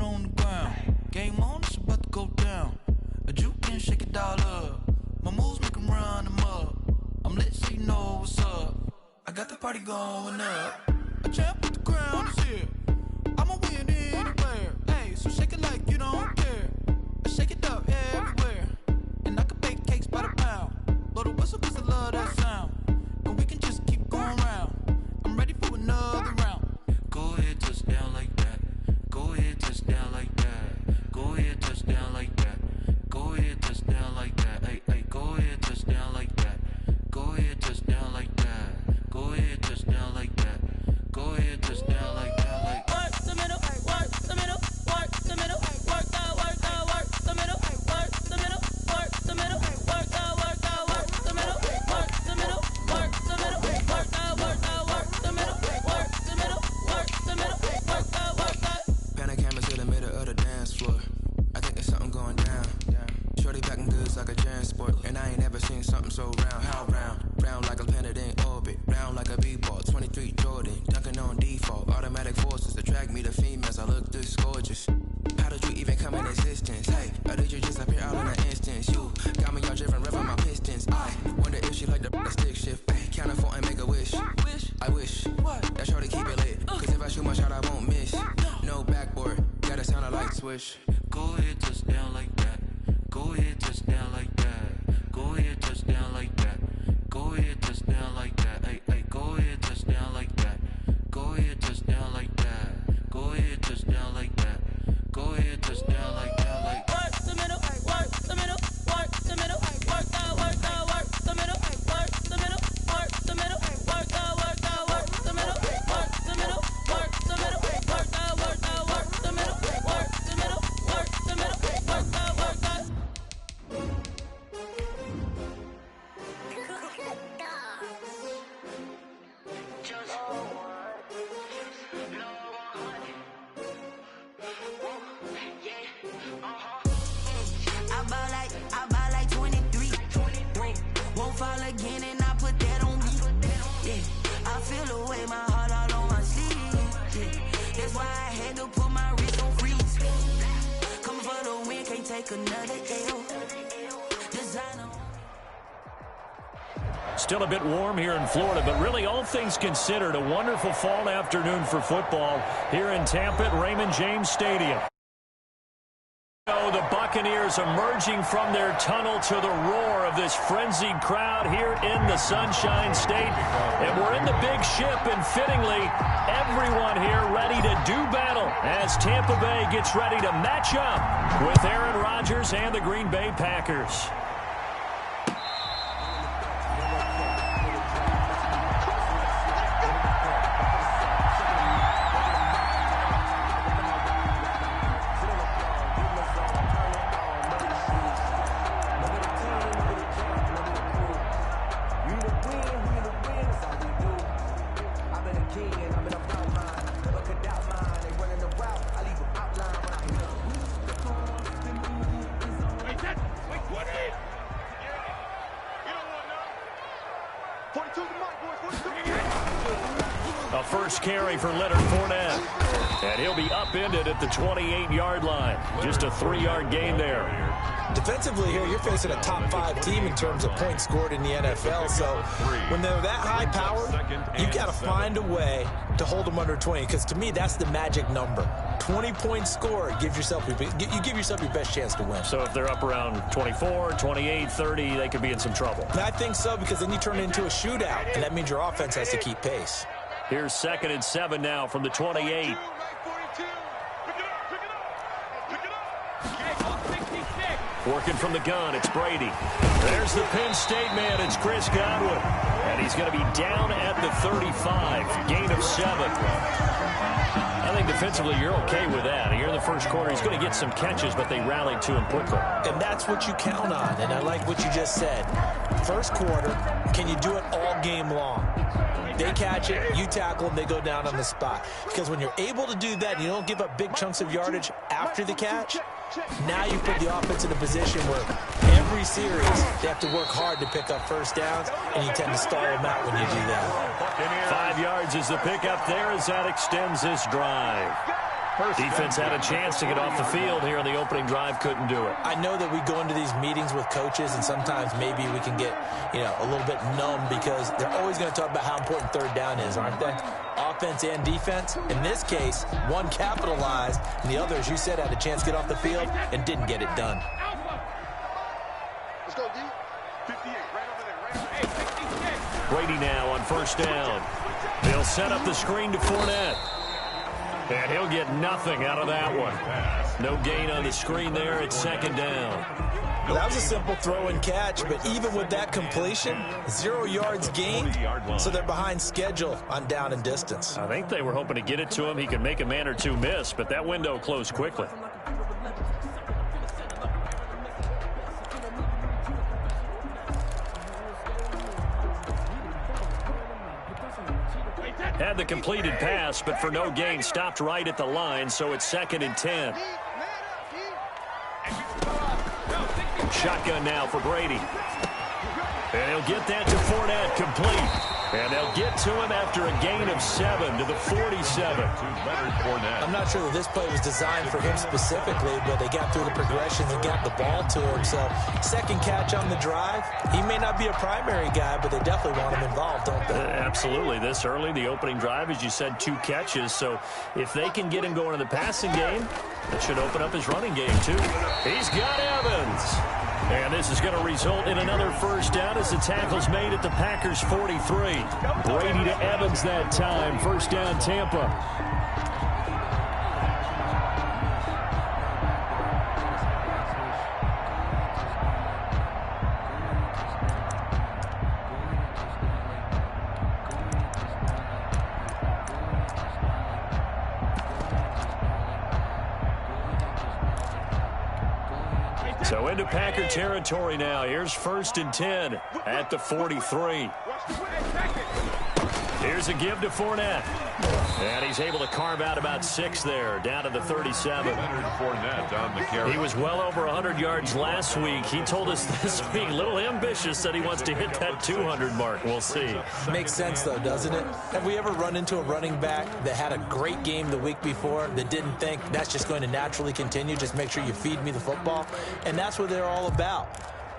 it on the ground. Game on, it's about to go down. A juke and shake it all up. My moves make 'em run them up. I'm lit so you know what's up. I got the party going up. A champ with the crown is here. I'ma win anywhere. Hey, so shake it like you don't care. Shake it up everywhere. And I can bake cakes by the pound. Blow the whistle 'cause I love that sound. And we can just keep going round. I'm ready for another round. Go ahead, touch down like that. Go ahead, touch down like that. Go ahead, touch down like that. Go ahead, touch down like that. Hey, hey, go ahead, touch down like that. Go ahead, touch down like that. Go ahead, touch down like that. Go ahead, touch down like that. Like work the middle, work the middle, work the middle, work the work the middle, work the middle, work the middle, work the work the middle, work the middle, work the middle, work the work the middle, work the middle, work the middle, work the. Pan a camera to the middle of the dance floor. I think there's something going down. Shorty packing goods like a transport, and I ain't never seen something so round. How round? Round like a planet in orbit, round like a b-ball. 23 Jordan, dunking on default. Automatic forces attract me to females. I look this gorgeous. How did you even come in existence? Hey, or did you just appear out in an instance? You got me all driven, revving my pistons. I wonder if she like the stick shift. Hey, count four and make a wish. I wish that shorty keep it lit. 'Cause if I shoot my shot, I won't miss. No backboard, gotta sound a light switch. Go ahead, touch down like that. Go ahead, touch down like that. Go ahead, touch down like that. Go ahead, touch down like that. Hey, hey, go ahead, touch down like that. Go ahead, touch down like that. Go ahead, touch down like that. Go ahead, touch down like that. Like work the middle, work the middle, work the middle, work the work the middle, work the middle, work the middle, work the work the middle, work the middle, work the middle, work the work the middle, work the middle, work the middle, work the work the. I buy like 23. Won't fall again and I put that on me. Yeah, I feel the way, my heart all on my sleeve. Yeah, that's why I had to put my wrist on freeze. Coming for the win, can't take another L. Designer. Still a bit warm here in Florida, but really all things considered, a wonderful fall afternoon for football here in Tampa at Raymond James Stadium. The Buccaneers emerging from their tunnel to the roar of this frenzied crowd here in the Sunshine State. And we're in the big ship, and fittingly, everyone here ready to do battle as Tampa Bay gets ready to match up with Aaron Rodgers and the Green Bay Packers. A first carry for Leonard Fournette. And he'll be upended at the 28-yard line. Just a 3-yard gain there. Defensively here, you're facing a top 5 team in terms of points scored in the NFL. So when they're that high powered, you've got to find a way to hold them under 20. Because to me, that's the magic number. 20 points scored, you give yourself your best chance to win. So if they're up around 24, 28, 30, they could be in some trouble. And I think so, because then you turn it into a shootout, and that means your offense has to keep pace. Here's 2nd and 7 now from the 28. Working from the gun, it's Brady. There's the Penn State man, it's Chris Godwin. And he's going to be down at the 35, gain of 7. I think defensively you're okay with that. Here in the first quarter, he's going to get some catches, but they rallied to him quickly. And that's what you count on, and I like what you just said. First quarter, can you do it all game long? They catch it, you tackle them, they go down on the spot. Because when you're able to do that and you don't give up big chunks of yardage after the catch, now you put the offense in a position where every series they have to work hard to pick up first downs, and you tend to stall them out when you do that. 5 yards is the pickup there as that extends this drive. Defense had a chance to get off the field here on the opening drive, couldn't do it. I know that we go into these meetings with coaches, and sometimes maybe we can get, a little bit numb because they're always going to talk about how important third down is, aren't they? Offense and defense. In this case, one capitalized, and the other, as you said, had a chance to get off the field and didn't get it done. Let's go, D. 58, right over there. Brady now on first down. They'll set up the screen to Fournette. And he'll get nothing out of that one. No gain on the screen there. It's second down. Well, that was a simple throw and catch, but even with that completion, 0 yards gained, so they're behind schedule on down and distance. I think they were hoping to get it to him. He could make a man or two miss, but that window closed quickly. Had the completed pass, but for no gain, stopped right at the line, so it's 2nd and 10. Shotgun now for Brady. And he'll get that to Fournette, complete. And they'll get to him after a gain of 7 to the 47. I'm not sure that this play was designed for him specifically, but they got through the progressions and got the ball to him. So, second catch on the drive. He may not be a primary guy, but they definitely want him involved, don't they? Absolutely. This early, the opening drive, as you said, 2 catches. So, if they can get him going in the passing game, that should open up his running game, too. He's got Evans. And this is going to result in another first down as the tackle's made at the Packers' 43. Brady to Evans that time. First down, Tampa. So into Packer territory now. Here's 1st and 10 at the 43. Here's a give to Fournette. And he's able to carve out about 6 there, down to the 37. He was well over 100 yards last week. He told us this week, a little ambitious, that he wants to hit that 200 mark. We'll see. Makes sense, though, doesn't it? Have we ever run into a running back that had a great game the week before that didn't think that's just going to naturally continue? Just make sure you feed me the football. And that's what they're all about.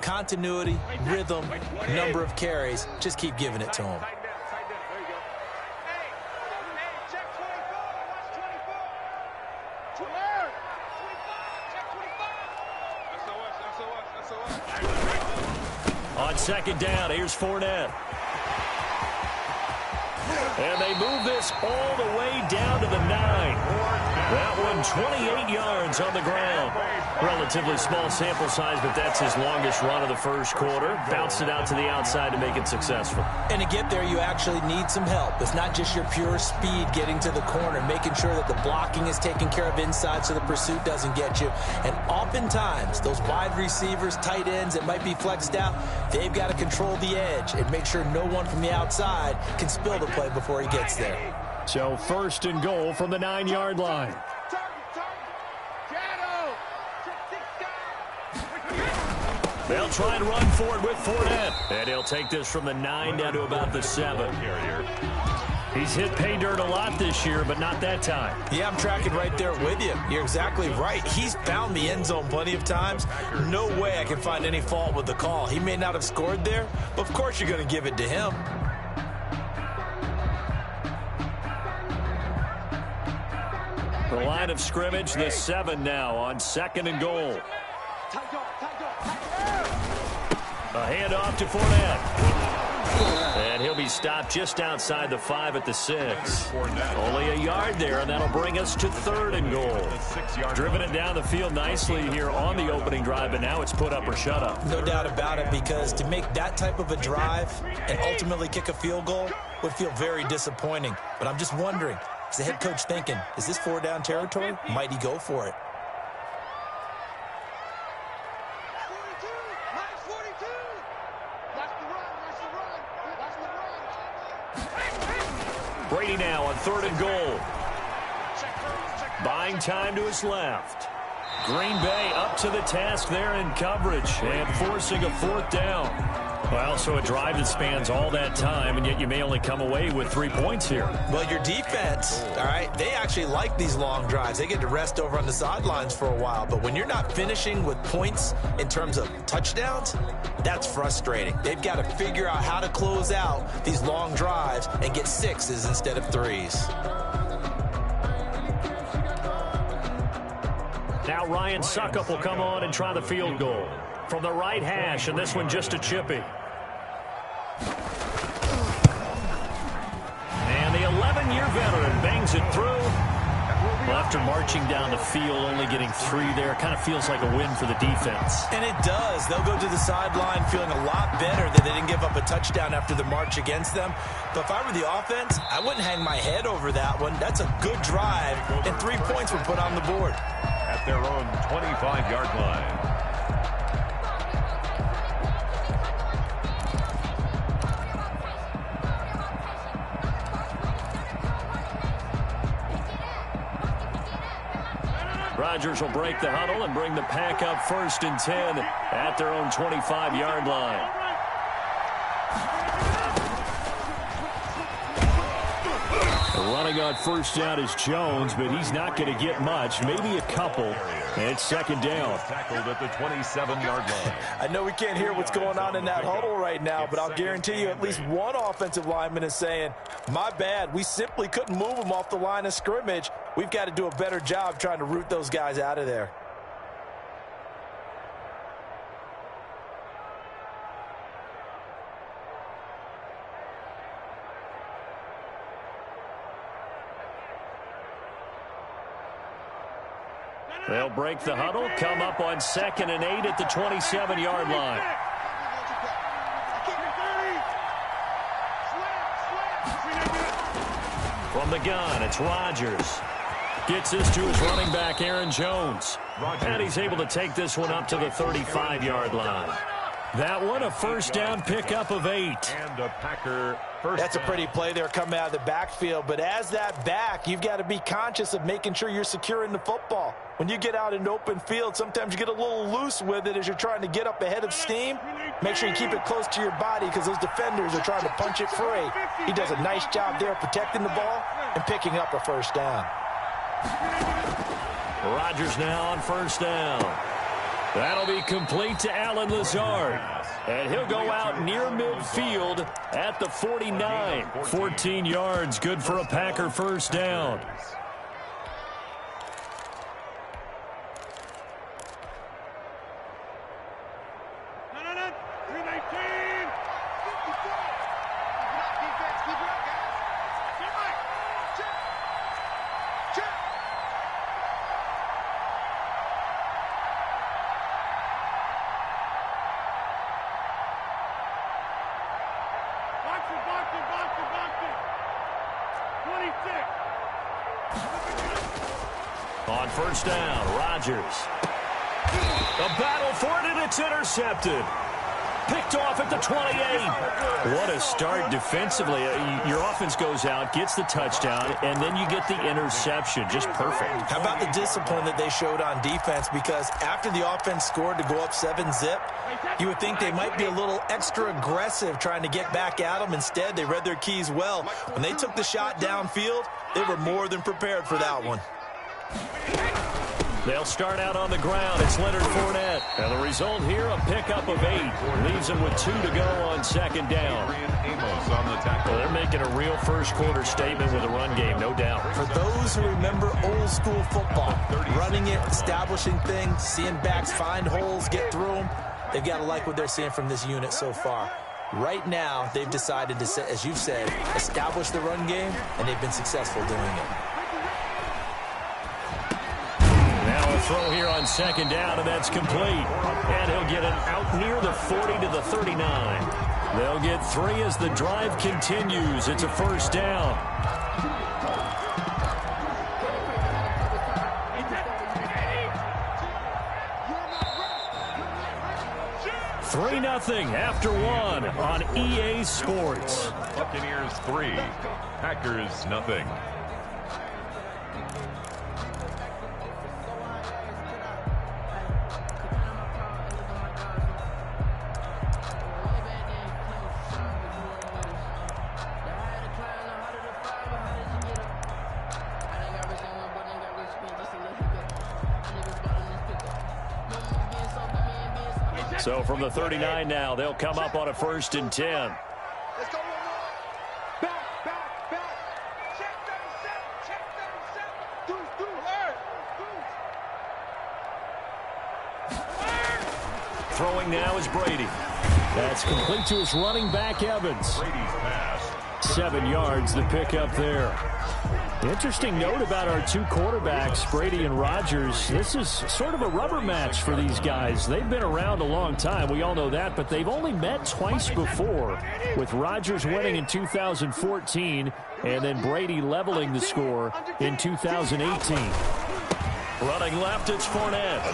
Continuity, rhythm, number of carries. Just keep giving it to them. On second down, here's Fournette. And they move this all the way down to the 9. That one 28 yards on the ground. Relatively small sample size, but that's his longest run of the first quarter. Bounced it out to the outside to make it successful. And to get there, you actually need some help. It's not just your pure speed getting to the corner, making sure that the blocking is taken care of inside so the pursuit doesn't get you. And oftentimes, those wide receivers, tight ends that might be flexed out, they've got to control the edge and make sure no one from the outside can spill the play before he gets there. So 1st and goal from the 9-yard line. They'll try and run for it with Fournette. And he'll take this from the 9 down to about the 7. He's hit pay dirt a lot this year, but not that time. Yeah, I'm tracking right there with you. You're exactly right. He's found the end zone plenty of times. No way I can find any fault with the call. He may not have scored there, but of course you're going to give it to him. The line of scrimmage, the 7 now on 2nd and goal. A handoff to Fournette. And he'll be stopped just outside the 5 at the 6. Only a yard there, and that'll bring us to 3rd and goal. Driven it down the field nicely here on the opening drive, but now it's put up or shut up. No doubt about it, because to make that type of a drive and ultimately kick a field goal would feel very disappointing. But I'm just wondering, is the head coach thinking, is this 4-down territory? Might he go for it? Brady now on 3rd and goal. Buying time to his left. Green Bay up to the task there in coverage and forcing a 4th down. Well, so a drive that spans all that time, and yet you may only come away with 3 points here. Well, your defense, all right, they actually like these long drives. They get to rest over on the sidelines for a while. But when you're not finishing with points in terms of touchdowns, that's frustrating. They've got to figure out how to close out these long drives and get 6s instead of 3s. Now Ryan Suckup will come on and try the field goal from the right hash, and this one just a chippy. And the 11-year veteran bangs it through. Well, after marching down the field, only getting 3 there, kind of feels like a win for the defense. And it does. They'll go to the sideline feeling a lot better that they didn't give up a touchdown after the march against them. But if I were the offense, I wouldn't hang my head over that one. That's a good drive, and 3 points were put on the board. At their own 25-yard line. Rodgers will break the huddle and bring the pack up 1st and 10 at their own 25-yard line. Running on 1st down is Jones, but he's not going to get much, maybe a couple. And it's 2nd down. Tackled at the 27-yard line. I know we can't hear what's going on in that huddle right now, but I'll guarantee you at least one offensive lineman is saying, my bad, we simply couldn't move them off the line of scrimmage. We've got to do a better job trying to root those guys out of there. They'll break the huddle, come up on 2nd and 8 at the 27-yard line. From the gun, it's Rodgers. Gets this to his running back, Aaron Jones. And he's able to take this one up to the 35-yard line. That one, a 1st down pickup of 8. And a Packer first. That's a pretty play there coming out of the backfield. But as that back, you've got to be conscious of making sure you're securing the football. When you get out in open field, sometimes you get a little loose with it as you're trying to get up ahead of steam. Make sure you keep it close to your body because those defenders are trying to punch it free. He does a nice job there protecting the ball and picking up a 1st down. Rodgers now on 1st down. That'll be complete to Allen Lazard. And he'll go out near midfield at the 49. 14 yards, good for a Packer 1st down. On 1st down, Rodgers. The battle for it, and it's intercepted. Picked off at the 28. What a start defensively. Your offense goes out, gets the touchdown, and then you get the interception. Just perfect. How about the discipline that they showed on defense? Because after the offense scored to go up 7-zip, you would think they might be a little extra aggressive trying to get back at them. Instead, they read their keys well. When they took the shot downfield, they were more than prepared for that one. They'll start out on the ground. It's Leonard Fournette. And the result here, a pickup of 8. Leaves them with 2 to go on 2nd down. On the tackle. Well, they're making a real first-quarter statement with a run game, no doubt. For those who remember old-school football, running it, establishing things, seeing backs find holes, get through them, they've got to like what they're seeing from this unit so far. Right now, they've decided to, as you've said, establish the run game, and they've been successful doing it. Now a throw here on 2nd down, and that's complete. And he'll get it out near the 40 to the 39. They'll get 3 as the drive continues. It's a 1st down. 3-0 after 1 on EA Sports. Buccaneers 3, Packers nothing. So from the 39 now, they'll come up on a 1st and 10. Let's go one more. Back. Check 37. Deuce. Throwing now is Brady. That's complete to his running back, Evans. 7 yards to pick up there. Interesting note about our two quarterbacks, Brady and Rodgers. This is sort of a rubber match for these guys. They've been around a long time. We all know that, but they've only met twice before, with Rodgers winning in 2014 and then Brady leveling the score in 2018. Running left, it's Fournette.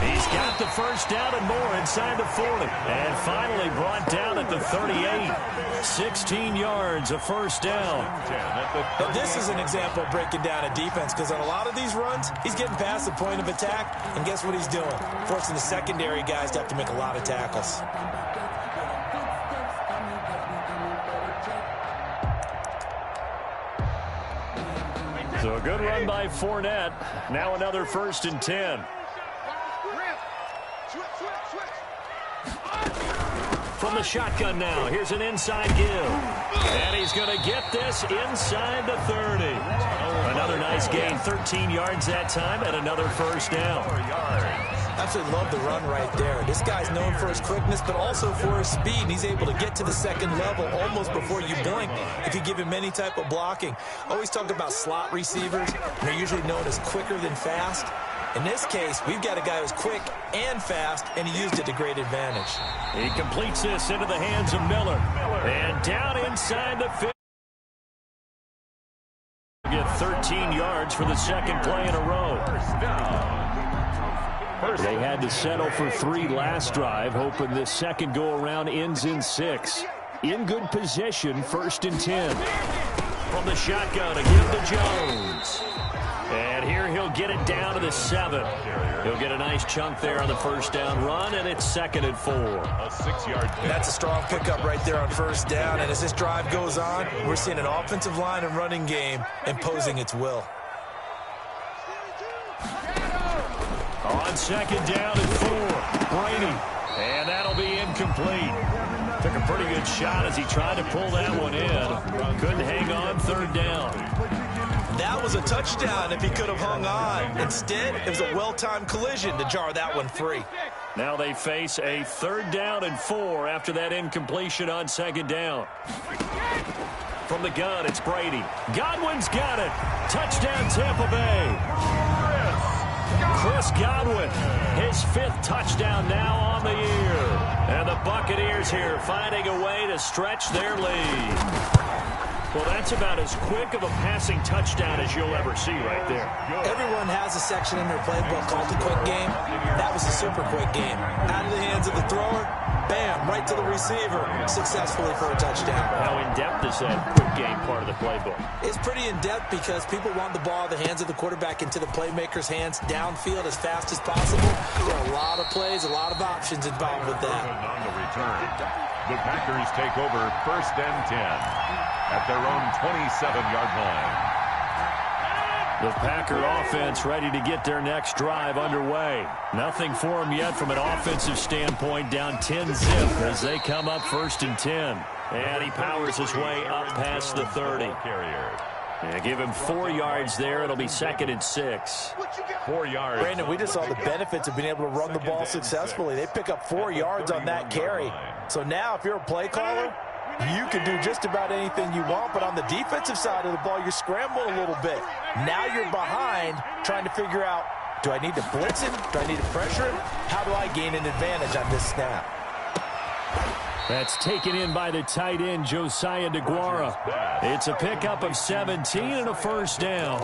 He's got the first down and more inside the 40. And finally brought down at the 38. 16 yards, a first down. But this is an example of breaking down a defense, because on a lot of these runs, he's getting past the point of attack, and guess what he's doing? Forcing the secondary guys to have to make a lot of tackles. So a good run by Fournette. Now another 1st and 10. From the shotgun now, here's an inside give. And he's going to get this inside the 30. Another nice gain, 13 yards that time, and another first down. Absolutely love the run right there. This guy's known for his quickness, but also for his speed. He's able to get to the second level almost before you blink if you give him any type of blocking. Always talk about slot receivers. They're usually known as quicker than fast. In this case, we've got a guy who's quick and fast, and he used it to great advantage. He completes this into the hands of Miller. And down inside the 50. Get 13 yards for the second play in a row. They had to settle for 3 last drive, hoping this second go-around ends in 6. In good position, 1st and 10. From the shotgun, a give to Jones. And here he'll get it down to the 7. He'll get a nice chunk there on the first down run, and it's 2nd and 4. A 6-yard pick. That's a strong pickup right there on first down. And as this drive goes on, we're seeing an offensive line and running game imposing its will. On 2nd down and 4, Brady. And that'll be incomplete. Took a pretty good shot as he tried to pull that one in. Couldn't hang on 3rd down. That was a touchdown if he could have hung on. Instead, it was a well-timed collision to jar that one free. Now they face a 3rd down and 4 after that incompletion on 2nd down. From the gun, it's Brady. Godwin's got it. Touchdown, Tampa Bay. Chris Godwin, his 5th touchdown now on the year. And the Buccaneers here finding a way to stretch their lead. Well, that's about as quick of a passing touchdown as you'll ever see right there. Everyone has a section in their playbook called the quick game. That was a super quick game. Out of the hands of the thrower, bam, right to the receiver, successfully for a touchdown. How in-depth is that quick game part of the playbook? It's pretty in-depth because people want the ball in the hands of the quarterback into the playmaker's hands downfield as fast as possible. There are a lot of plays, a lot of options involved with that. On the return, the Packers take over 1st and 10 at their own 27-yard line. The Packer offense ready to get their next drive underway. Nothing for them yet from an offensive standpoint, down 10-zip as they come up 1st and 10. And he powers his way up past the 30. And give him 4 yards there. It'll be 2nd and 6. 4 yards. Brandon, we just saw the benefits of being able to run the ball successfully. They pick up 4 yards on that carry. So now if you're a play caller, you can do just about anything you want, but on the defensive side of the ball, you're scrambling a little bit. Now you're behind trying to figure out, do I need to blitz him? Do I need to pressure him? How do I gain an advantage on this snap? That's taken in by the tight end, Josiah DeGuara. It's a pickup of 17 and a first down.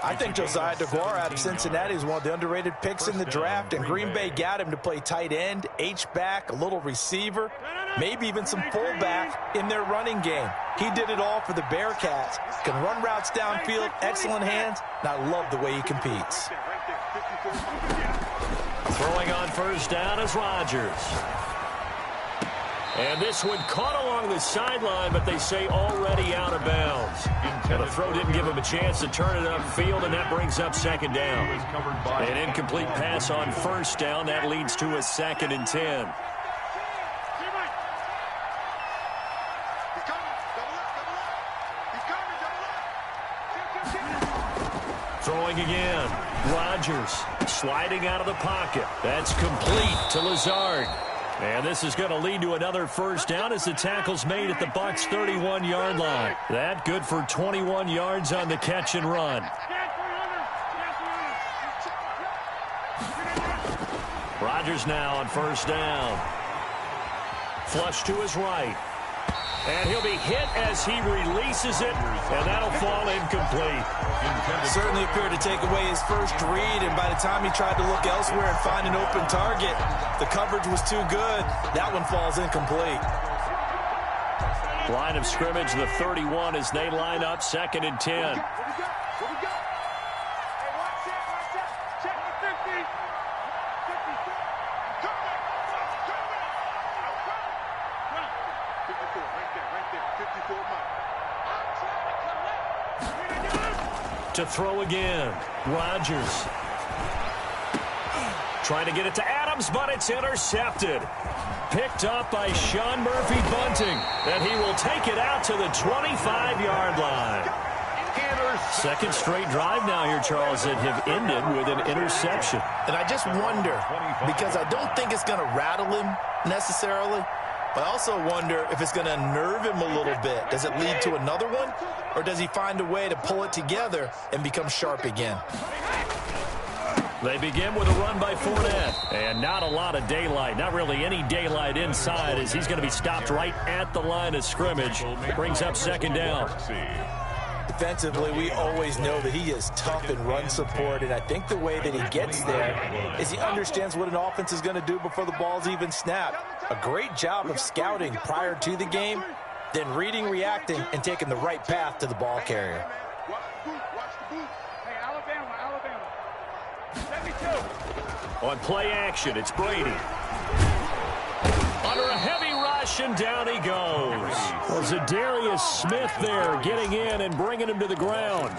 I think Josiah DeGuara out of Cincinnati is one of the underrated picks in the draft, and Green Bay got him to play tight end, H-back, a little receiver, maybe even some fullback in their running game. He did it all for the Bearcats. Can run routes downfield, excellent hands, and I love the way he competes. Throwing on first down is Rodgers. And this one caught along the sideline, but they say already out of bounds. And the throw didn't give him a chance to turn it upfield, and that brings up second down. An incomplete pass on first down. That leads to a 2nd and 10. Throwing again. Rodgers sliding out of the pocket. That's complete to Lazard. And this is going to lead to another first down as the tackle's made at the Bucs' 31-yard line. That good for 21 yards on the catch and run. Rodgers now on first down. Flush to his right. And he'll be hit as he releases it, and that'll fall incomplete. Certainly appeared to take away his first read, and by the time he tried to look elsewhere and find an open target, the coverage was too good. That one falls incomplete. Line of scrimmage, the 31 as they line up, 2nd and 10. To throw again. Rodgers trying to get it to Adams, but it's intercepted. Picked up by Sean Murphy-Bunting, and he will take it out to the 25-yard line. Second straight drive now here, Charles, that have ended with an interception. And I just wonder, because I don't think it's going to rattle him necessarily, but I also wonder if it's going to unnerve him a little bit. Does it lead to another one, or does he find a way to pull it together and become sharp again? They begin with a run by Fournette, and not a lot of daylight, not really any daylight inside, as he's going to be stopped right at the line of scrimmage. Brings up second down. Defensively, we always know that he is tough in run support, and I think the way that he gets there is he understands what an offense is going to do before the ball's even snapped. A great job of scouting prior to the game, then reading, reacting, and taking the right path to the ball carrier. On play action, it's Brady. Under a heavy rush, and down he goes. Well, Zadarius Smith there getting in and bringing him to the ground.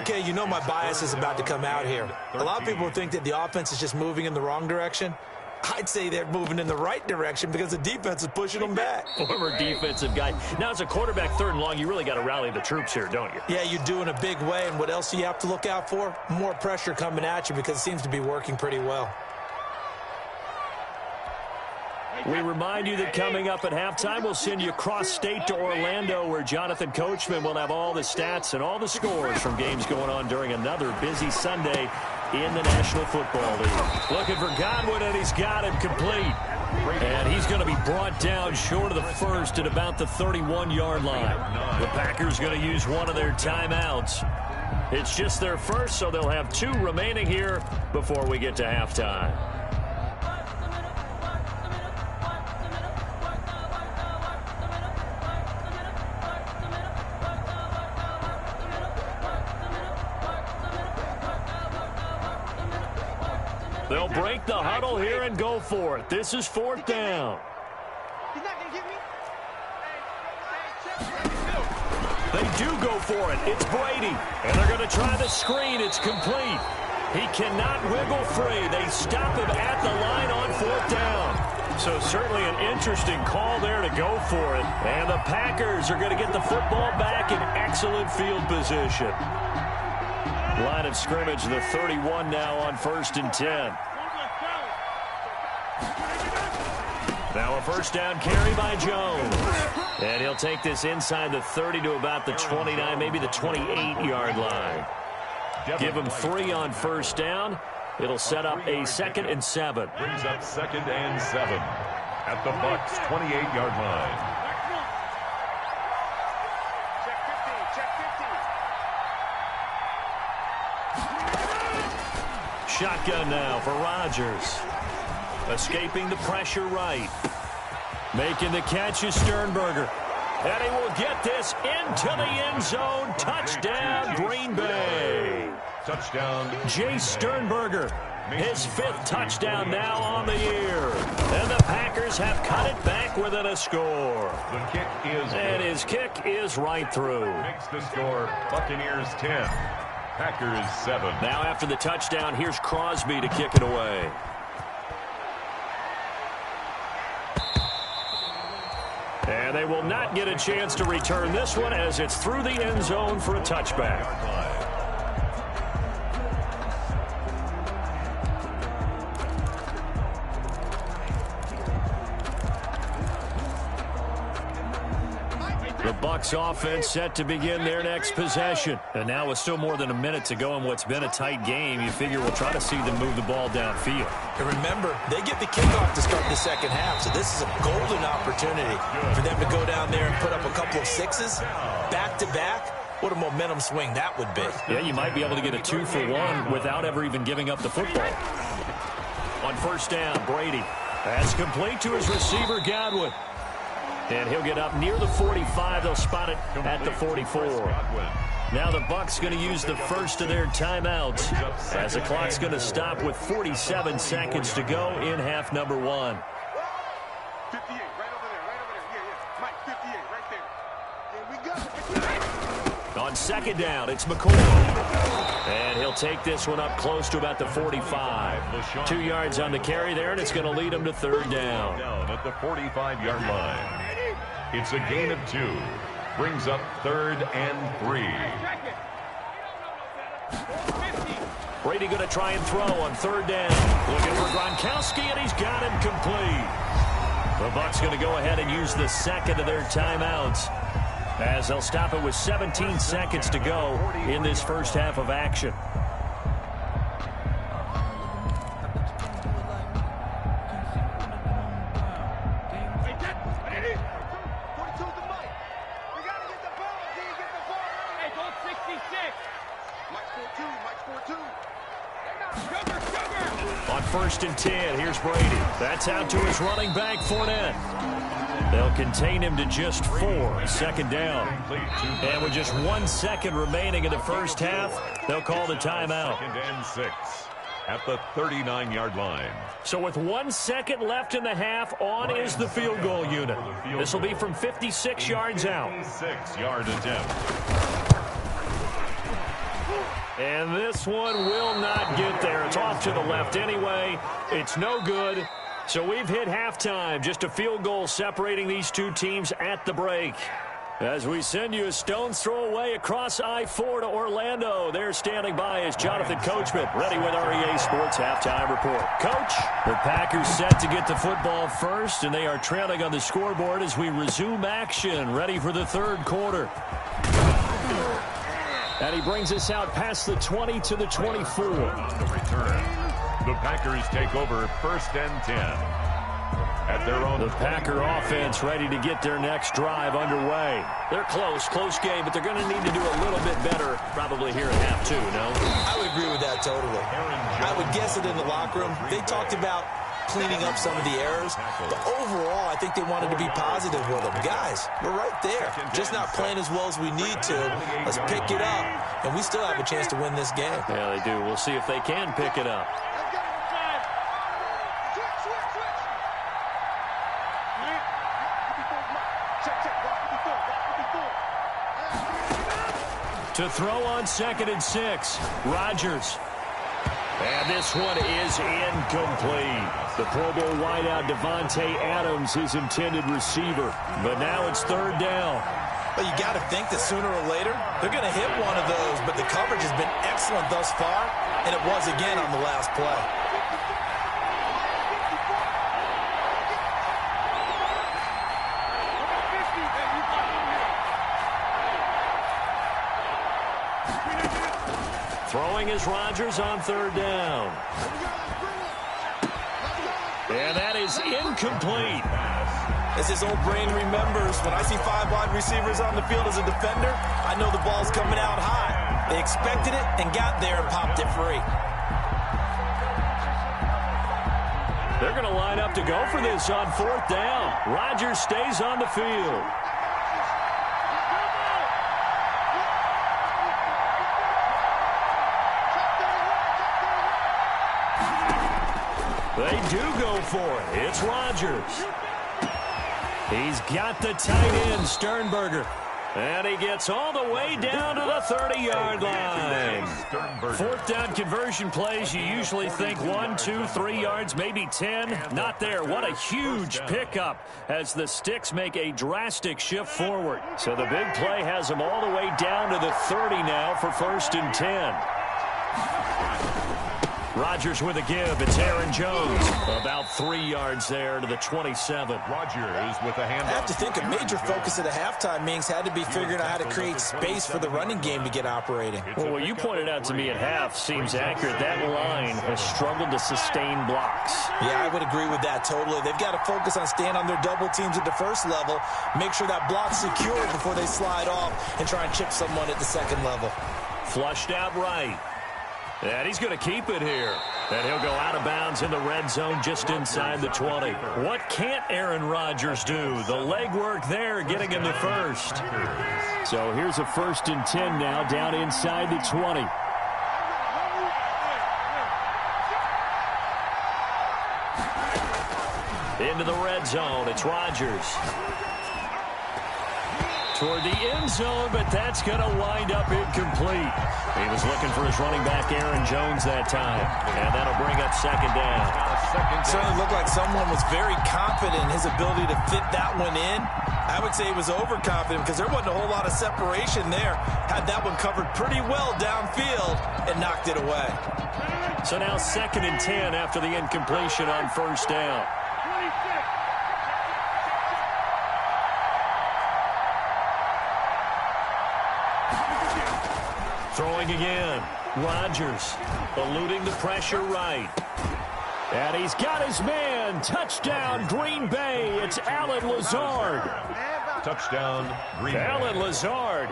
Okay, you know my bias is about to come out here. A lot of people think that the offense is just moving in the wrong direction. I'd say they're moving in the right direction because the defense is pushing them back. Former defensive guy. Now, as a quarterback, 3rd and long, you really got to rally the troops here, don't you? Yeah, you do in a big way, and what else do you have to look out for? More pressure coming at you because it seems to be working pretty well. We remind you that coming up at halftime, we'll send you cross-state to Orlando, where Jonathan Coachman will have all the stats and all the scores from games going on during another busy Sunday in the National Football League. Looking for Godwin, and he's got him complete. And he's going to be brought down short of the first at about the 31-yard line. The Packers going to use one of their timeouts. It's just their first, so they'll have 2 remaining here before we get to halftime. They'll break the huddle here and go for it. This is 4th down. He's not going to get me. They do go for it. It's Brady. And they're going to try the screen. It's complete. He cannot wiggle free. They stop him at the line on 4th down. So certainly an interesting call there to go for it. And the Packers are going to get the football back in excellent field position. Line of scrimmage, the 31 now on 1st and 10. Now a first down carry by Jones. And he'll take this inside the 30 to about the 29, maybe the 28-yard line. Give him 3 on first down. It'll set up a 2nd and 7. Brings up 2nd and 7 at the Bucs' 28-yard line. Shotgun now for Rodgers. Escaping the pressure right. Making the catch is Sternberger. And he will get this into the end zone. Touchdown, Green Bay. Touchdown. Jay Sternberger His 5th touchdown now on the year. And the Packers have cut it back within a score. The kick is And his kick is right through. Makes the score Buccaneers 10, Packers 7. Now after the touchdown, here's Crosby to kick it away. And they will not get a chance to return this one as it's through the end zone for a touchback. The Bucs offense set to begin their next possession. And now with still more than a minute to go in what's been a tight game, you figure we'll try to see them move the ball downfield. And remember, they get the kickoff to start the second half, so this is a golden opportunity for them to go down there and put up a couple of sixes back-to-back. What a momentum swing that would be. Yeah, you might be able to get a 2-for-1 without ever even giving up the football. On first down, Brady. That's complete to his receiver, Godwin. And he'll get up near the 45. They'll spot it at the 44. Now the Bucs going to use the first of their timeouts as the clock's going to stop with 47 seconds to go in half number 1. 58, right over there, right over there. Yeah. Mike, 58, right there. Here we go. On second down, it's McCoy. And he'll take this one up close to about the 45. 2 yards on the carry there, and it's going to lead him to third down. Down at the 45-yard line. It's a gain of 2. Brings up 3rd and 3. Brady going to try and throw on third down. Looking for Gronkowski, and he's got him complete. The Bucs going to go ahead and use the second of their timeouts as they'll stop it with 17 seconds to go in this first half of action. On 1st and 10, here's Brady. That's out to his running back, Fournette. They'll contain him to just 4. Second down. And with just 1 second remaining in the first half, they'll call the timeout. 2nd and 6 at the 39-yard line. So with 1 second left in the half, on is the field goal unit. This will be from 56 yards out. 56-yard attempt. And this one will not get there. It's off to the left anyway. It's no good. So we've hit halftime. Just a field goal separating these two teams at the break. As we send you a stone's throw away across I-4 to Orlando. There standing by is Jonathan Coachman, ready with REA Sports Halftime Report. Coach, the Packers set to get the football first, and they are trailing on the scoreboard as we resume action, ready for the third quarter. And he brings us out past the 20 to the 24. On the return, the Packers take over 1st and 10. At their own. The Packer offense ready to get their next drive underway. They're close game, but they're going to need to do a little bit better probably here in half 2, no? I would agree with that totally. I would guess it in the locker room. They talked about cleaning up some of the errors, but overall, I think they wanted to be positive with them. Guys, we're right there. Just not playing as well as we need to. Let's pick it up, and we still have a chance to win this game. Yeah, they do. We'll see if they can pick it up. To throw on 2nd and 6, Rodgers. And this one is incomplete. The Pro Bowl wideout Devontae Adams, his intended receiver. But now it's third down. Well, you got to think that sooner or later, they're going to hit one of those. But the coverage has been excellent thus far, and it was again on the last play. Throwing is Rodgers on third down. And that is incomplete. As his old brain remembers, when I see 5 wide receivers on the field as a defender, I know the ball's coming out high. They expected it and got there and popped it free. They're going to line up to go for this on 4th down. Rodgers stays on the field. They do go for it. It's Rodgers. He's got the tight end, Sternberger. And he gets all the way down to the 30-yard line. Fourth down conversion plays, you usually think 1, 2, 3 yards, maybe 10. Not there. What a huge pickup as the Sticks make a drastic shift forward. So the big play has them all the way down to the 30 now for 1st and 10. Rodgers with a give. It's Aaron Jones. About 3 yards there to the 27. Rodgers with a handoff. I have to think a major focus at the halftime, Mings, had to be figuring out how to create space for the running game to get operating. Well, what you pointed out to me at half seems accurate. That line has struggled to sustain blocks. Yeah, I would agree with that totally. They've got to focus on staying on their double teams at the first level, make sure that block's secure before they slide off and try and chip someone at the second level. Flushed out right. And he's going to keep it here. And he'll go out of bounds in the red zone just inside the 20. What can't Aaron Rodgers do? The legwork there getting him the first. So here's a 1st and 10 now down inside the 20. Into the red zone. It's Rodgers. Toward the end zone, but that's going to wind up incomplete. He was looking for his running back, Aaron Jones, that time. And that'll bring up 2nd down. Certainly looked like someone was very confident in his ability to fit that one in. I would say he was overconfident because there wasn't a whole lot of separation there. Had that one covered pretty well downfield and knocked it away. So now 2nd and 10 after the incompletion on 1st down. Throwing again. Rodgers eluding the pressure right. And he's got his man. Touchdown, Green Bay. It's Allen Lazard. Touchdown, Green Bay. Allen Lazard,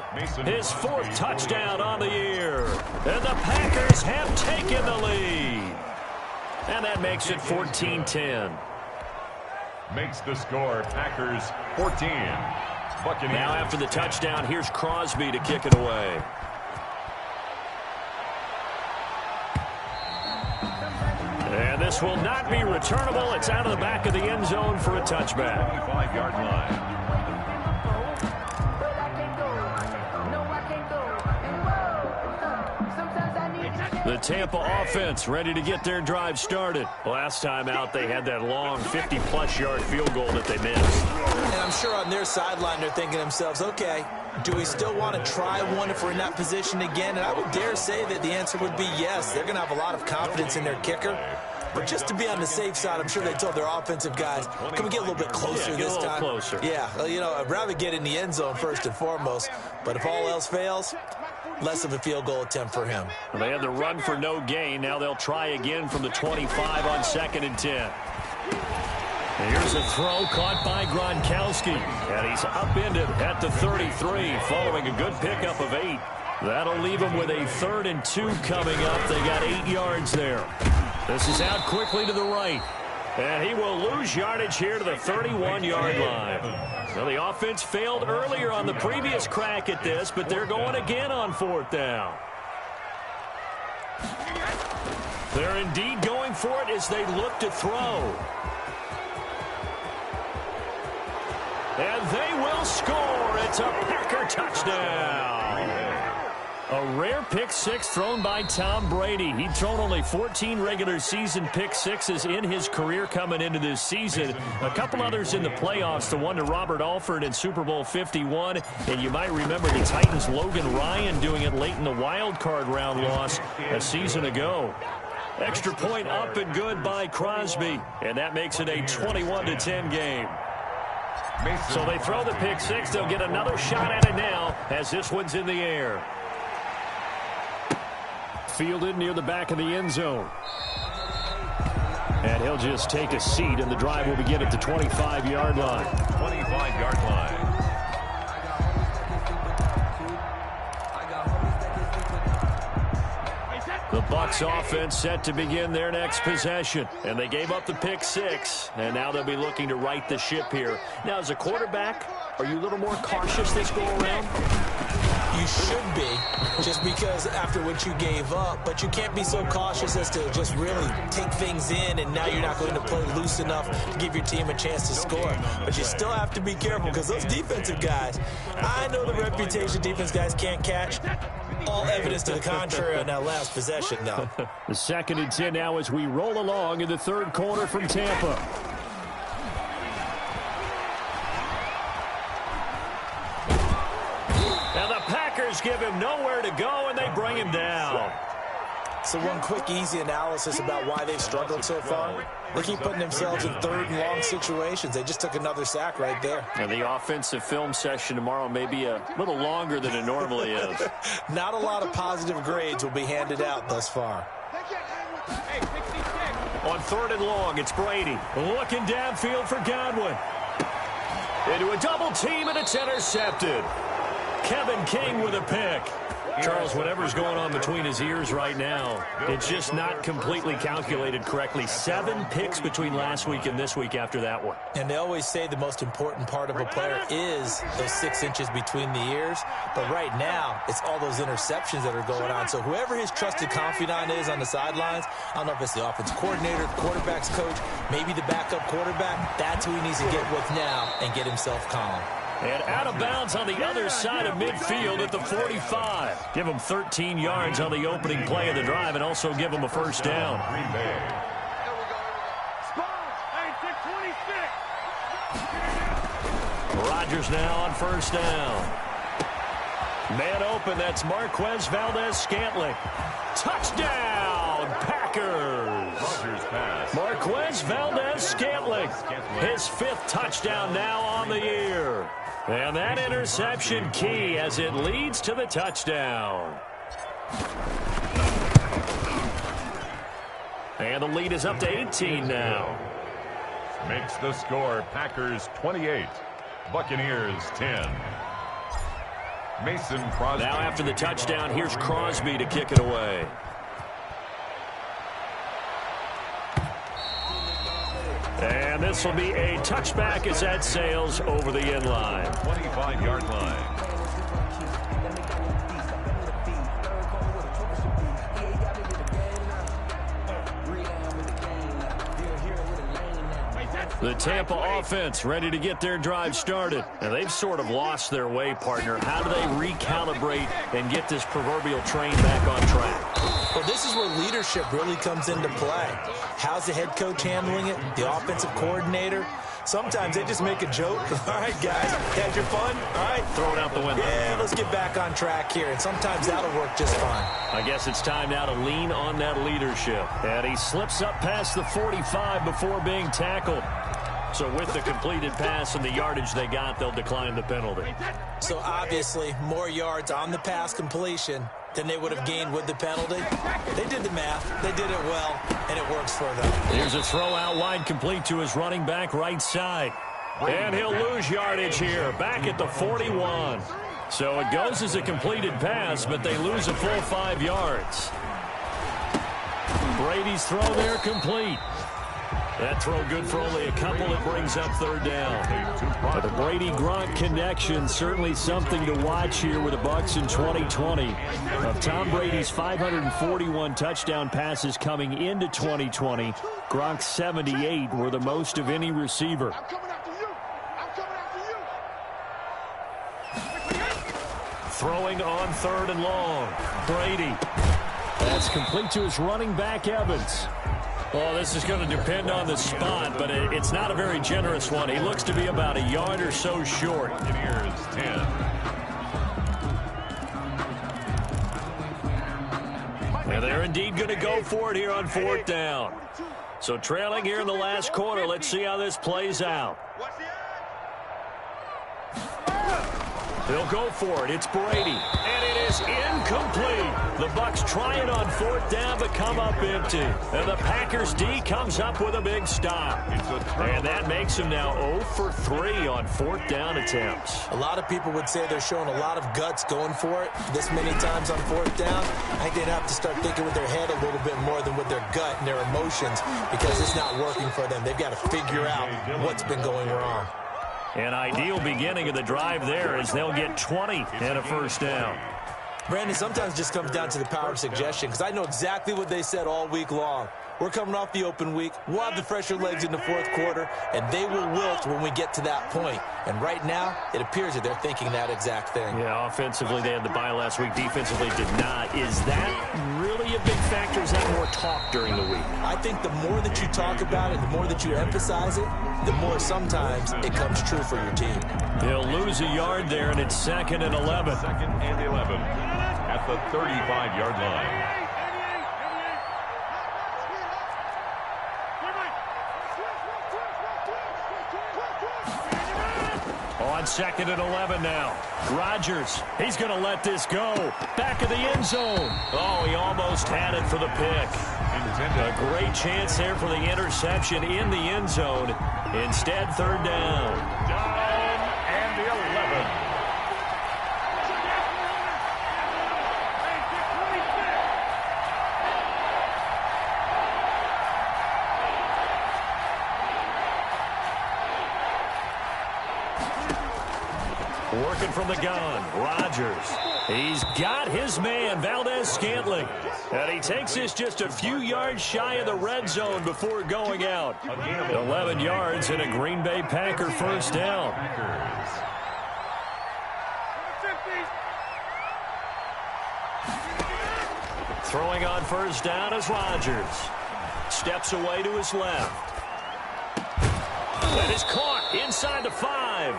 his 4th touchdown on the year. And the Packers have taken the lead. And that makes it 14-10. Makes the score Packers 14. Buccaneers. Now after the touchdown, here's Crosby to kick it away. And this will not be returnable. It's out of the back of the end zone for a touchback. 25-yard line. The Tampa offense ready to get their drive started. Last time out, they had that long 50-plus yard field goal that they missed. And I'm sure on their sideline they're thinking to themselves, okay, do we still want to try one if we're in that position again? And I would dare say that the answer would be yes. They're going to have a lot of confidence in their kicker. But just to be on the safe side, I'm sure they told their offensive guys, can we get a little bit closer this time? Closer. Yeah, well, you know, I'd rather get in the end zone first and foremost. But if all else fails, less of a field goal attempt for him. Well, they had the run for no gain. Now they'll try again from the 25 on 2nd and 10. Here's a throw caught by Gronkowski. And he's upended at the 33 following a good pickup of 8. That'll leave him with a 3rd and 2 coming up. They got 8 yards there. This is out quickly to the right. And he will lose yardage here to the 31-yard line. Well, the offense failed earlier on the previous crack at this, but they're going again on 4th down. They're indeed going for it as they look to throw. And they will score. It's a Packer touchdown. A rare pick six thrown by Tom Brady. He'd thrown only 14 regular season pick sixes in his career coming into this season. A couple others in the playoffs, the one to Robert Alford in Super Bowl 51. And you might remember the Titans' Logan Ryan doing it late in the wild card round loss a season ago. Extra point up and good by Crosby. And that makes it a 21-10 game. So they throw the pick six. They'll get another shot at it now as this one's in the air. Fielded near the back of the end zone. And he'll just take a seat, and the drive will begin at the 25-yard line. 25-yard line. The Bucs offense set to begin their next possession. And they gave up the pick six, and now they'll be looking to right the ship here. Now, as a quarterback, are you a little more cautious this go around? You should be, just because after what you gave up, but you can't be so cautious as to just really take things in, and now you're not going to play loose enough to give your team a chance to score. But you still have to be careful, because those defensive guys, I know the reputation defense guys can't catch. All evidence to the contrary on that last possession, though. The 2nd and 10 now as we roll along in the 3rd quarter from Tampa. Now the Packers give him nowhere to go, and they bring him down. So one quick, easy analysis about why they've struggled so far. They keep putting themselves in 3rd and long situations. They just took another sack right there. And the offensive film session tomorrow may be a little longer than it normally is. Not a lot of positive grades will be handed out thus far. On 3rd and long, it's Brady looking downfield for Godwin. Into a double team, and it's intercepted. Kevin King with a pick. Charles, whatever's going on between his ears right now, it's just not completely calculated correctly. 7 picks between last week and this week after that one. And they always say the most important part of a player is those 6 inches between the ears. But right now, it's all those interceptions that are going on. So whoever his trusted confidant is on the sidelines, I don't know if it's the offensive coordinator, the quarterback's coach, maybe the backup quarterback, that's who he needs to get with now and get himself calm. And out of bounds on the other side of midfield at the 45. Give him 13 yards on the opening play of the drive and also give him a first down. Rodgers now on first down. Man open, that's Marquez Valdez-Scantling. Touchdown, Packers! Marquez Valdez-Scantling, his 5th touchdown now on the year. And that interception key as it leads to the touchdown. And the lead is up to 18 now. Makes the score Packers 28, Buccaneers 10. Mason Crosby. Now after the touchdown, here's Crosby to kick it away. And this will be a touchback as that sails over the end line. 25-yard line. The Tampa offense ready to get their drive started. And they've sort of lost their way, partner. How do they recalibrate and get this proverbial train back on track? Well, this is where leadership really comes into play. How's the head coach handling it? The offensive coordinator? Sometimes they just make a joke. All right, guys, had your fun? All right. Throw it out the window. Yeah, let's get back on track here. And sometimes that'll work just fine. I guess it's time now to lean on that leadership. And he slips up past the 45 before being tackled. So with the completed pass and the yardage they got, they'll decline the penalty. So obviously, more yards on the pass completion than they would have gained with the penalty. They did the math. They did it well, and it works for them. Here's a throw out wide complete to his running back right side. And he'll lose yardage here, back at the 41. So it goes as a completed pass, but they lose a full 5 yards. Brady's throw there complete. That throw good for only a couple. It brings up 3rd down. But the Brady-Gronk connection, certainly something to watch here with the Bucs in 2020. Of Tom Brady's 541 touchdown passes coming into 2020, Gronk's 78 were the most of any receiver. I'm coming after you. I'm coming after you. Throwing on 3rd and long. Brady. That's complete to his running back, Evans. Well, this is going to depend on the spot, but it's not a very generous one. He looks to be about a yard or so short. Buccaneers 10. And they're indeed going to go for it here on 4th down. So trailing here in the last quarter, let's see how this plays out. They'll go for it. It's Brady. And it is incomplete. The Bucs try it on 4th down, but come up empty. And the Packers D comes up with a big stop. And that makes him now 0 for 3 on 4th down attempts. A lot of people would say they're showing a lot of guts going for it this many times on 4th down. I think they'd have to start thinking with their head a little bit more than with their gut and their emotions, because it's not working for them. They've got to figure out what's been going wrong. An ideal beginning of the drive there as they'll get 20 and a first down. Brandon, sometimes it just comes down to the power of suggestion, because I know exactly what they said all week long. We're coming off the open week. We'll have the fresher legs in the fourth quarter, and they will wilt when we get to that point. And right now, it appears that they're thinking that exact thing. Yeah, offensively, they had the bye last week. Defensively, did not. Is that really a big factor? Is that more talk during the week? I think the more that you talk about it, the more that you emphasize it, the more sometimes it comes true for your team. They'll lose a yard there, and it's 2nd and 11. 2nd and 11 at the 35-yard line. On 2nd and 11 now. Rodgers, he's going to let this go. Back of the end zone. Oh, he almost had it for the pick. A great chance there for the interception in the end zone. Instead, 3rd down. Down and the 11. Working from the gun, Rodgers. He's got his man, Valdez-Scantling. And he takes this just a few yards shy of the red zone before going out. 11 yards and a Green Bay Packer first down. Throwing on first down is Rodgers. Steps away to his left. That is caught inside the 5.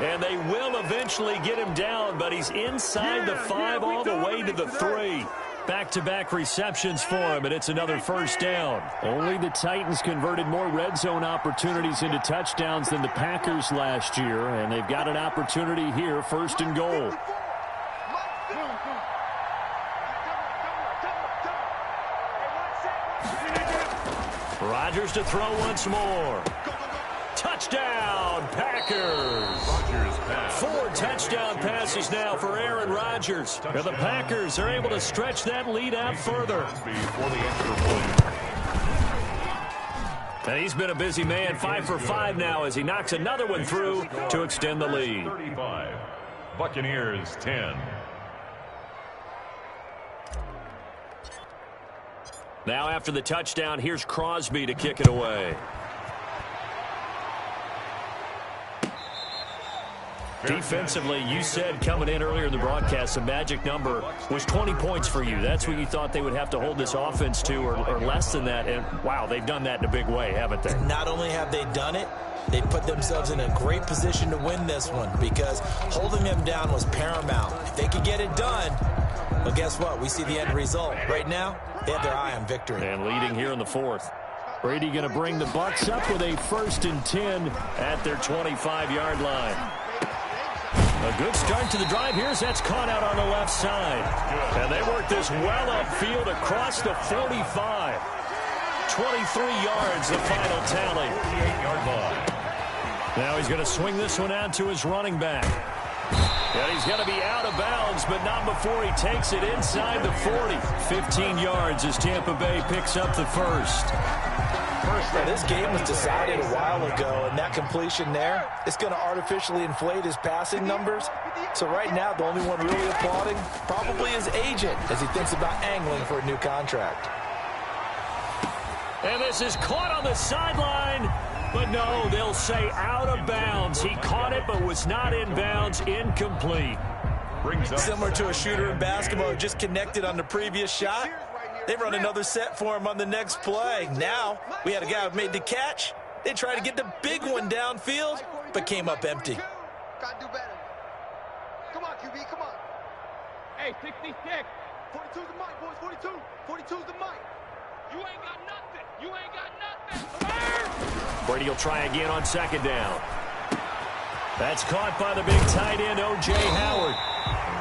And they will eventually get him down, but he's inside the 5 all the way to the 3. Back-to-back receptions for him, and it's another first down. Only the Titans converted more red zone opportunities into touchdowns than the Packers last year, and they've got an opportunity here, 1st and goal. Rodgers to throw once more. Touchdown, Packers. 4 touchdown passes now for Aaron Rodgers. And the Packers are able to stretch that lead out further. And he's been a busy man, 5 for 5 now as he knocks another one through to extend the lead. 35. Buccaneers 10. Now after the touchdown, here's Crosby to kick it away. Defensively, you said coming in earlier in the broadcast, the magic number was 20 points for you. That's what you thought they would have to hold this offense to, or less than that. And, wow, they've done that in a big way, haven't they? Not only have they done it, they put themselves in a great position to win this one because holding them down was paramount. If they could get it done, well, guess what? We see the end result. Right now, they have their eye on victory. And leading here in the 4th. Brady going to bring the Bucs up with a 1st and 10 at their 25-yard line. A good start to the drive here as that's caught out on the left side. And they work this well upfield across the 45. 23 yards, the final tally. 48-yard line. Now he's going to swing this one out to his running back. And he's going to be out of bounds, but not before he takes it inside the 40. 15 yards as Tampa Bay picks up the first. Now, this game was decided a while ago, and that completion there, it's going to artificially inflate his passing numbers. So right now, the only one really applauding probably his agent as he thinks about angling for a new contract. And this is caught on the sideline. But no, they'll say out of bounds. He caught it but was not in bounds. Incomplete. Similar to a shooter in basketball who just connected on the previous shot. They run another set for him on the next play. Now, we had a guy who made the catch. They tried to get the big one downfield, but came up empty. Gotta do better. Come on, QB, come on. Hey, 66. 42's the mic, boys. 42. 42's the mic. You ain't got nothing. You ain't got nothing. Brady will try again on 2nd down. That's caught by the big tight end, O.J. Howard.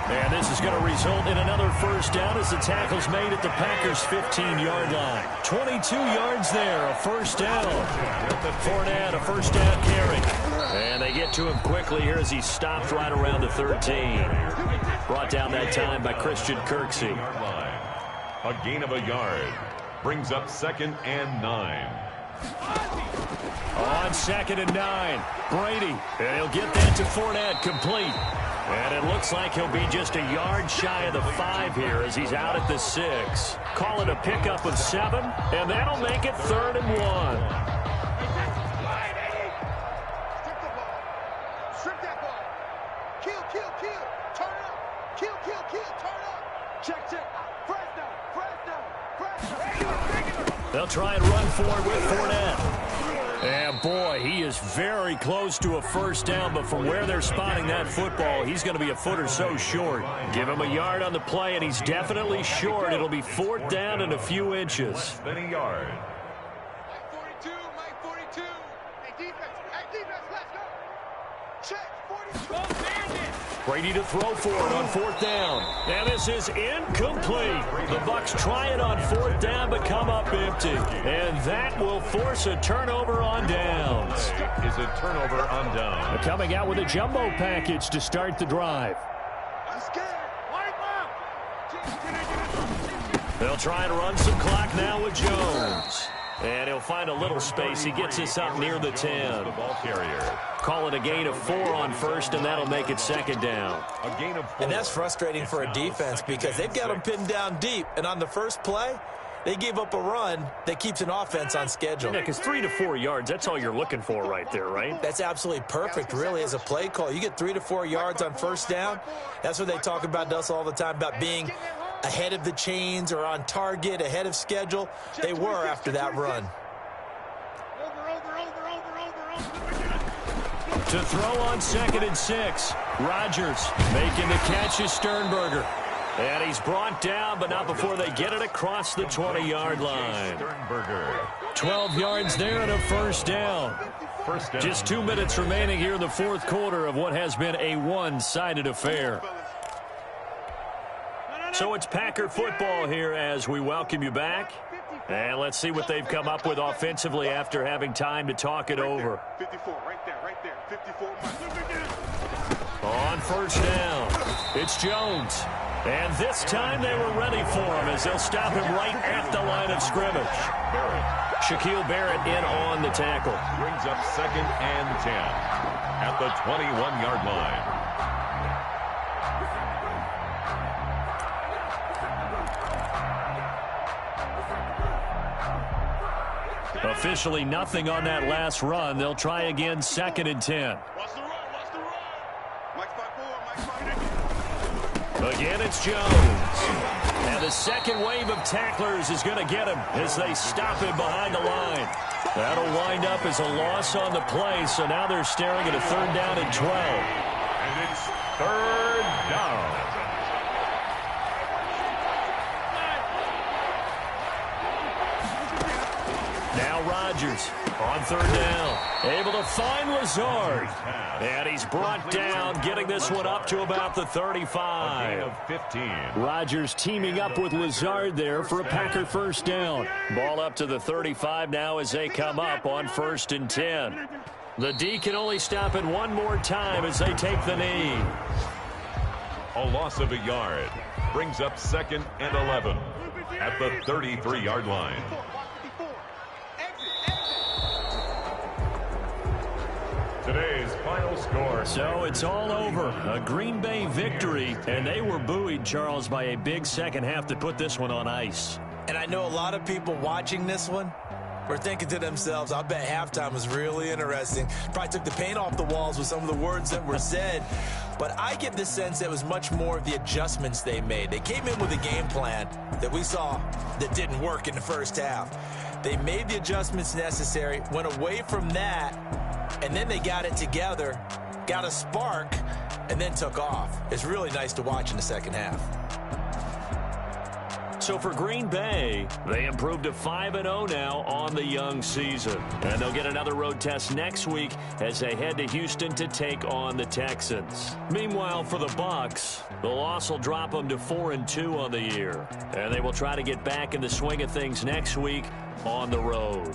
And this is going to result in another first down as the tackle's made at the Packers' 15-yard line. 22 yards there, a first down. Fournette, a first down carry. And they get to him quickly here as he stopped right around the 13. Brought down that time by Christian Kirksey. A gain of a yard. Brings up 2nd and 9. On 2nd and 9, Brady. And he'll get that to Fournette, complete. And it looks like he'll be just a yard shy of the 5 here as he's out at the 6. Call it a pickup of 7, and that'll make it 3rd and 1. Strip that ball. Kill. Turn it up. Kill. Turn it up. Check. Fresh down. They'll try and run for it with Fournette. And, boy, he is very close to a first down, but from where they're spotting that football, he's going to be a foot or so short. Give him a yard on the play, and he's definitely short. It'll be 4th down and a few inches. Less than a yard. Mike 42. Hey, defense, let's go. Check, 42. Brady to throw for it on 4th down. And this is incomplete. The Bucs try it on 4th down, but come up empty. And that will force a turnover on downs. Is a turnover on down. Coming out with a jumbo package to start the drive. I'm scared. They'll try and run some clock now with Jones. And he'll find a little space. He gets this up near the 10. The ball carrier. Call it a gain of 4 on 1st, and that'll make it 2nd down. A gain of 4. And that's frustrating for a defense because they've got them pinned down deep. And on the first play, they gave up a run that keeps an offense on schedule. Yeah, because 3 to 4 yards, that's all you're looking for right there, right? That's absolutely perfect, really, as a play call. You get 3 to 4 yards on first down. That's what they talk about us all the time, about being ahead of the chains or on target, ahead of schedule. They were after that run. To throw on 2nd and 6. Rodgers making the catch is Sternberger. And he's brought down, but not before they get it across the 20-yard line. Sternberger. 12 yards there and a first down. First down. Just 2 minutes remaining here in the 4th quarter of what has been a one-sided affair. So it's Packer football here as we welcome you back. And let's see what they've come up with offensively after having time to talk it over. 54, right there. 54. On first down, it's Jones. And this time they were ready for him as they'll stop him right at the line of scrimmage. Shaquille Barrett in on the tackle. Brings up 2nd and 10 at the 21-yard line. Officially nothing on that last run. They'll try again 2nd and 10. Watch the run. Mike's 5-4. Again, it's Jones. And the second wave of tacklers is going to get him as they stop him behind the line. That'll wind up as a loss on the play, so now they're staring at a 3rd down and 12. And it's 3rd down. Now Rodgers on 3rd down. Able to find Lazard. And he's brought down, getting this one up to about the 35. A gain of 15. Rodgers teaming up with Lazard there for a Packer first down. Ball up to the 35 now as they come up on 1st and 10. The D can only stop it one more time as they take the knee. A loss of a yard. Brings up 2nd and 11 at the 33-yard line. Today's final score. So it's all over. A Green Bay victory, and they were buoyed, Charles, by a big second half to put this one on ice. And I know a lot of people watching this one were thinking to themselves, I bet halftime was really interesting. Probably took the paint off the walls with some of the words that were said. But I get the sense that it was much more of the adjustments they made. They came in with a game plan that we saw that didn't work in the first half. They made the adjustments necessary, went away from that, and then they got it together, got a spark, and then took off. It's really nice to watch in the second half. So for Green Bay, they improved to 5-0 now on the young season. And they'll get another road test next week as they head to Houston to take on the Texans. Meanwhile, for the Bucs, the loss will drop them to 4-2 on the year. And they will try to get back in the swing of things next week on the road.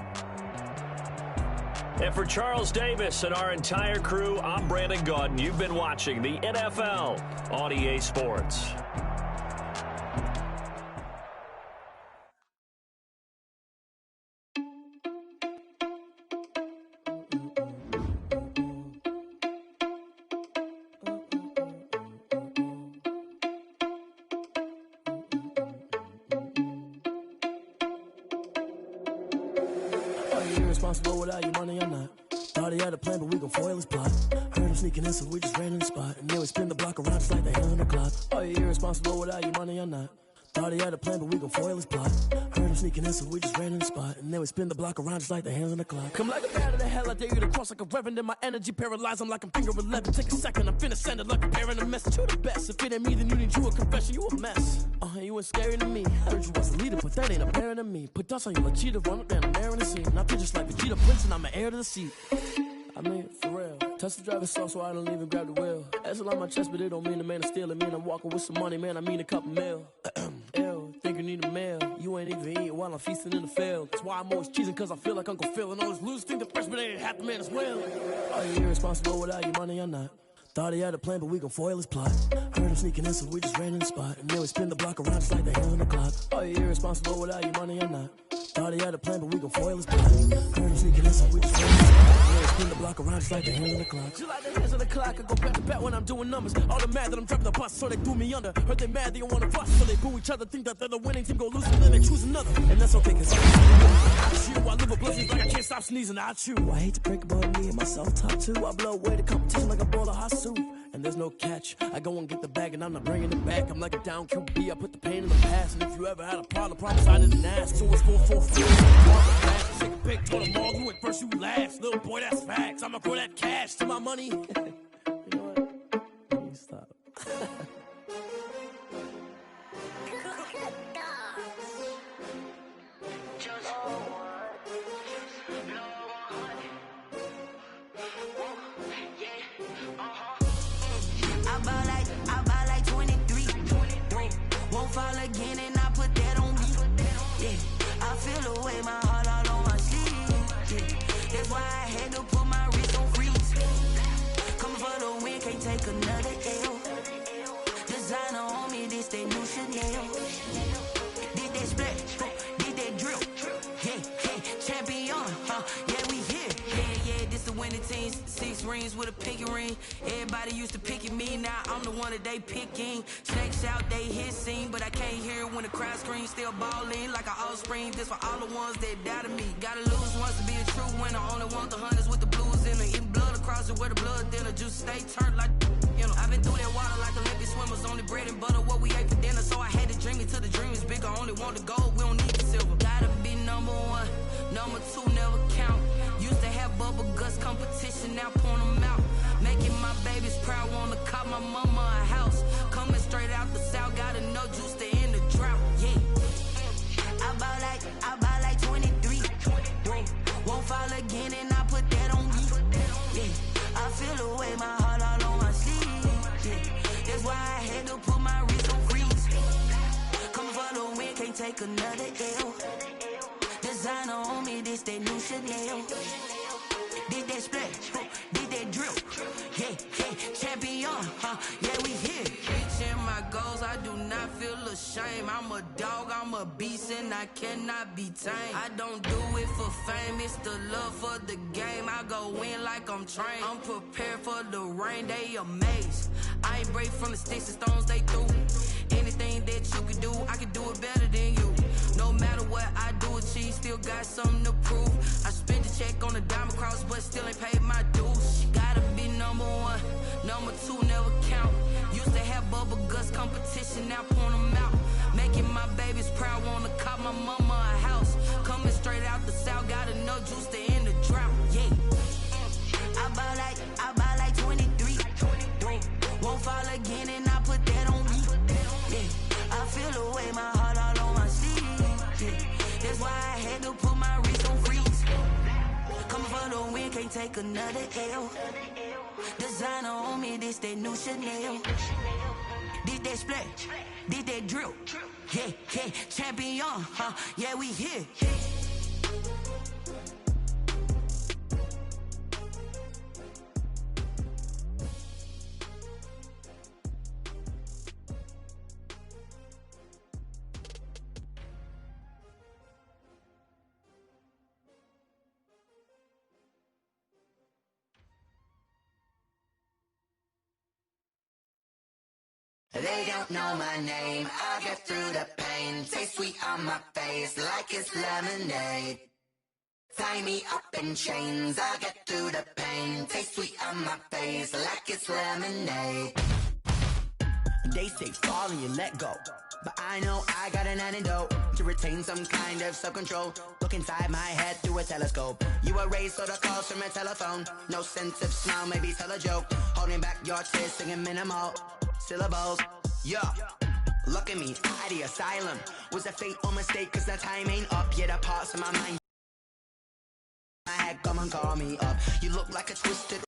And for Charles Davis and our entire crew, I'm Brandon Gaudin. You've been watching the NFL on EA Sports. you irresponsible without your money or not? Thought he had a plan, but we gon' foil his plot. Heard him sneaking in, so we just ran in the spot. And then we spin the block around just like the hands on the clock. Are you irresponsible without your money or not? Thought he had a plan, but we gon' foil his plot. Heard him sneaking in, so we just ran in the spot. And then we spin the block around just like the hands on the clock. Come like a bat of the hell, I dare you to cross like a reverend. In my energy paralyzed, I'm like I'm finger 11. Take a second, I'm finna send it like a parent a message to the best. If it ain't me, then you need you a confession, you a mess. You ain't scary to me. Heard you was a leader, but that ain't apparent to me. Put dust on you like cheetah, run up down, I'm airing the scene. I feel just like Vegeta Prince, and I'm an heir to the seat. I mean, for real. Touch the driver's soft, so I don't even grab the wheel. That's on my chest, but it don't mean the man is stealing. Mean I'm walking with some money, man, I mean a couple mil. Ew, think you need a meal. You ain't even eating while I'm feasting in the field. That's why I'm always cheesing, cause I feel like Uncle Phil. And all those losers think the freshman ain't half the man as well. Are you irresponsible without your money or not? Thought he had a plan, but we gon' foil his plot. Heard him sneaking in, so we just ran in the spot. And then we spin the block around just like the hands on the clock. Are you irresponsible without your money or not? Thought he had a plan, but we gon' foil his plot. Heard him sneaking in, so we just ran in the spot. And then we spin the block around just like the hands on the clock. Just like the hands on the clock, I go back to back when I'm doing numbers. All the mad that I'm driving the bus, so they threw me under. Heard they mad, they don't wanna bust, so they boo each other. Think that they're the winning team, go lose, and then they choose another. And that's okay, cause I live with blessings like I can't stop sneezing, I chew. I hate to break about me and myself top two. I blow away the competition like a bowl of hot soup. And there's no catch. I go and get the bag and I'm not bringing it back. I'm like a down QB, I put the pain in the past. And if you ever had a problem, promise I didn't ask. So it's 4-4-4. Shake a pick, told them all, you went first, you last. Little boy, that's facts. I'ma grow that cash to my money. You know what? Let me stop. Fall again and I put that on me. Yeah, I feel the way my heart all on my sleeve. Yeah, that's why I had to put my wrist on freeze. Coming for the win, can't take another L. Designer on me, this that new Chanel. Did that splash, did that drill. Yeah, champion, yeah, we here. Yeah, this the winning teams. 6 rings with a pinky ring. Everybody used to picking me, now I'm the one that they picking. Snakes out, they hissing, but I can't hear when the crowd screams. Still balling like an offspring. This for all the ones that doubted me. Gotta lose once to be a true winner. Only want the hunters with the blues in it. Eating blood across it where the blood thinner. Juice stay turned like, you know. I've been through that water like Olympic swimmers. Only bread and butter, what we ate for dinner. So I had to dream it till the dream is bigger. Only want the gold, we don't need the silver. Gotta be number 1, number 2 never count. Used to have bubble guts competition, now point them out. Making my babies proud, wanna cop my mama a house. Coming straight out the south, gotta know juice to end the drought. Yeah, I buy like 23. Won't fall again and I put that on me. Yeah, I feel the way my heart all on my sleeve. Yeah, that's why I had to put my wrist on freeze. Coming for the win, can't take another L. Designer on me, this that new Chanel. Did that splash, did that drill. Yeah, champion, yeah, we here. Reaching my goals, I do not feel ashamed. I'm a dog, I'm a beast, and I cannot be tamed. I don't do it for fame, it's the love for the game. I go in like I'm trained. I'm prepared for the rain, they amazed. I ain't break from the sticks and stones they threw. Anything that you can do, I can do it better than you. No matter what I do, achieve, still got something to prove. I spent the check on the diamond cross, but still ain't paid my dues. Gotta be number 1, number 2 never count. Used to have bubble guts competition, now point them out. Making my babies proud, wanna cop my mama a house. Coming straight out the south, gotta know juice to end the drought. Yeah, I buy like 23. Won't fall again and I put that on me. Yeah, I feel the way my heart all on my sleeve. Yeah, that's why I had to put my wrist on freeze. Coming for the win, can't take another L. Designer on me, this that new Chanel. Did that splash, did that drill. Yeah, champion, yeah, we here. They don't know my name, I get through the pain. Taste sweet on my face like it's lemonade. Tie me up in chains, I'll get through the pain. Taste sweet on my face like it's lemonade. They say fall and you let go, but I know I got an antidote to retain some kind of self-control. Look inside my head through a telescope. You erase all the calls from a telephone. No sense of smile, maybe tell a joke. Holding back your tears, singing minimal syllables. Yeah, look at me, at the asylum. Was a fate or mistake, cause the time ain't up yet. The parts of my mind I had come and call me up. You look like a twisted